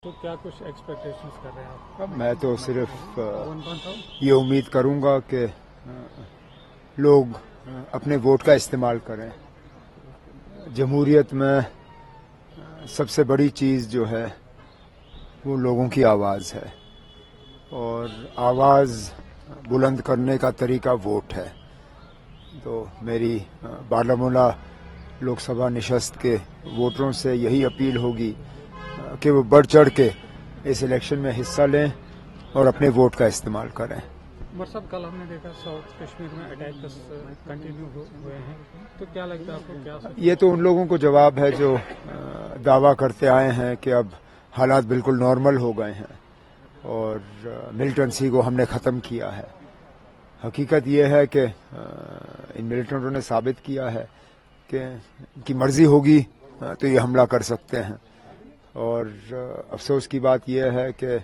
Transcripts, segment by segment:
تو کیا کچھ ایکسپیکٹیشنز کر رہے ہیں آپ؟ میں تو صرف یہ امید کروں گا کہ لوگ اپنے ووٹ کا استعمال کریں. جمہوریت میں سب سے بڑی چیز جو ہے وہ لوگوں کی آواز ہے اور آواز بلند کرنے کا طریقہ ووٹ ہے. تو میری بارہمولہ لوک سبھا نشست کے ووٹروں سے یہی اپیل ہوگی کہ وہ بڑھ چڑھ کے اس الیکشن میں حصہ لیں اور اپنے ووٹ کا استعمال کریں. صاحب کل ہم نے دیکھا ساؤتھ کشمیر میں اٹیکس کنٹینیو ہوئے ہیں، تو کیا لگتا ہے آپ کو؟ کیا یہ تو ان لوگوں کو جواب ہے جو دعویٰ کرتے آئے ہیں کہ اب حالات بالکل نارمل ہو گئے ہیں اور ملیٹنسی کو ہم نے ختم کیا ہے. حقیقت یہ ہے کہ ان ملیٹنٹوں نے ثابت کیا ہے کہ ان کی مرضی ہوگی تو یہ حملہ کر سکتے ہیں. اور افسوس کی بات یہ ہے کہ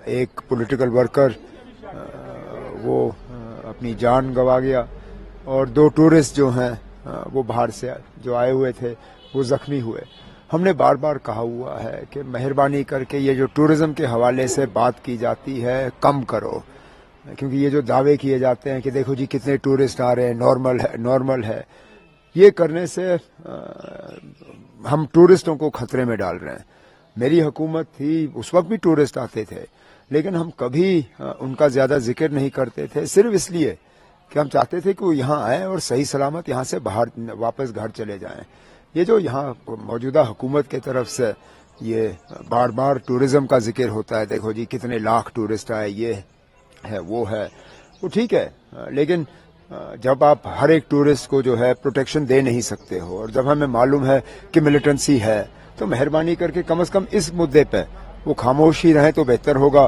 ایک پولیٹیکل ورکر وہ اپنی جان گنوا گیا اور 2 ٹورسٹ جو ہیں وہ باہر سے جو آئے ہوئے تھے وہ زخمی ہوئے. ہم نے بار بار کہا ہوا ہے کہ مہربانی کر کے یہ جو ٹورزم کے حوالے سے بات کی جاتی ہے کم کرو، کیونکہ یہ جو دعوے کیے جاتے ہیں کہ دیکھو جی کتنے ٹورسٹ آ رہے ہیں، نارمل ہے، یہ کرنے سے ہم ٹورسٹوں کو خطرے میں ڈال رہے ہیں. میری حکومت تھی اس وقت بھی ٹورسٹ آتے تھے، لیکن ہم کبھی ان کا زیادہ ذکر نہیں کرتے تھے، صرف اس لیے کہ ہم چاہتے تھے کہ وہ یہاں آئیں اور صحیح سلامت یہاں سے باہر واپس گھر چلے جائیں. یہ جو یہاں موجودہ حکومت کی طرف سے یہ بار بار ٹورزم کا ذکر ہوتا ہے، دیکھو جی کتنے لاکھ ٹورسٹ آئے، یہ ہے وہ ٹھیک ہے، لیکن جب آپ ہر ایک ٹورسٹ کو جو ہے پروٹیکشن دے نہیں سکتے ہو اور جب ہمیں معلوم ہے کہ ملیٹنسی ہے تو مہربانی کر کے کم از کم اس مدعے پہ وہ خاموش ہی رہیں تو بہتر ہوگا،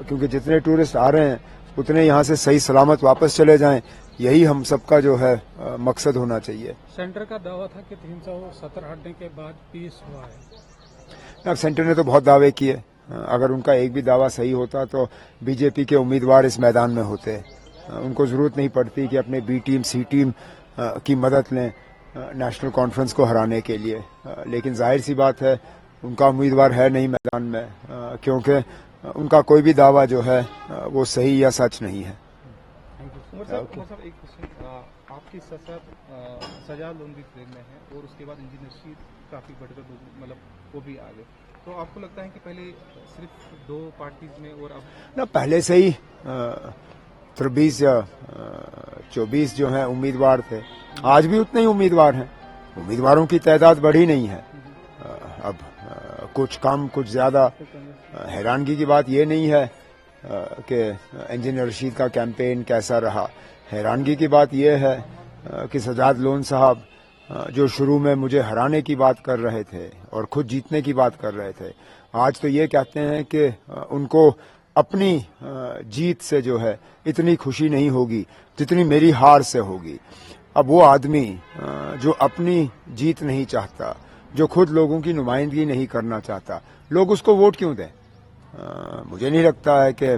کیونکہ جتنے ٹورسٹ آ رہے ہیں اتنے یہاں سے صحیح سلامت واپس چلے جائیں. یہی ہم سب کا جو ہے مقصد ہونا چاہیے. سینٹر کا دعویٰ تھا کہ 370 ہٹنے کے بعد پیس ہوا ہے. اب سینٹر نے تو بہت دعوے کیے، اگر ان کا ایک بھی دعویٰ صحیح ہوتا تو بی جے پی کے امیدوار اس میدان میں ہوتے. ان کو ضرورت نہیں پڑتی کہ اپنے بی ٹیم سی ٹیم کی مدد لیں نیشنل کانفرنس کو ہرانے کے لیے. لیکن ظاہر سی بات ہے ان کا امیدوار ہے نہیں میدان میں، کیونکہ ان کا کوئی بھی دعویٰ جو ہے وہ صحیح یا سچ نہیں ہے. آپ کی سجا لونگی ٹرین میں ہے اور اس کے بعد انجینئر شیٹ کافی بڑھ کر مطلب وہ بھی آ گئے، تو آپ کو لگتا ہے کہ پہلے صرف 2 پارٹیز میں اور اب پہلے سے ہی 23 یا 24 جو ہیں امیدوار تھے، آج بھی اتنے ہی امیدوار ہیں. امیدواروں کی تعداد بڑھی نہیں ہے، اب کچھ کم کچھ زیادہ. حیرانگی کی بات یہ نہیں ہے کہ انجینئر رشید کا کیمپین کیسا رہا. حیرانگی کی بات یہ ہے کہ سجاد لون صاحب جو شروع میں مجھے ہرانے کی بات کر رہے تھے اور خود جیتنے کی بات کر رہے تھے، آج تو یہ کہتے ہیں کہ ان کو اپنی جیت سے جو ہے اتنی خوشی نہیں ہوگی جتنی میری ہار سے ہوگی. اب وہ آدمی جو اپنی جیت نہیں چاہتا، جو خود لوگوں کی نمائندگی نہیں کرنا چاہتا، لوگ اس کو ووٹ کیوں دیں؟ مجھے نہیں لگتا ہے کہ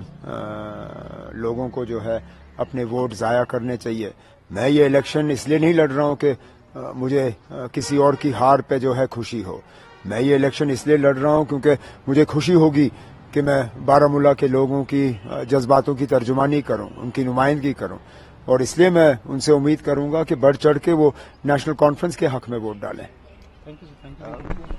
لوگوں کو جو ہے اپنے ووٹ ضائع کرنے چاہیے. میں یہ الیکشن اس لیے نہیں لڑ رہا ہوں کہ مجھے کسی اور کی ہار پہ جو ہے خوشی ہو. میں یہ الیکشن اس لیے لڑ رہا ہوں کیونکہ مجھے خوشی ہوگی کہ میں بارہمولہ کے لوگوں کی جذباتوں کی ترجمانی کروں، ان کی نمائندگی کروں، اور اس لیے میں ان سے امید کروں گا کہ بڑھ چڑھ کے وہ نیشنل کانفرنس کے حق میں ووٹ ڈالیں. Thank you.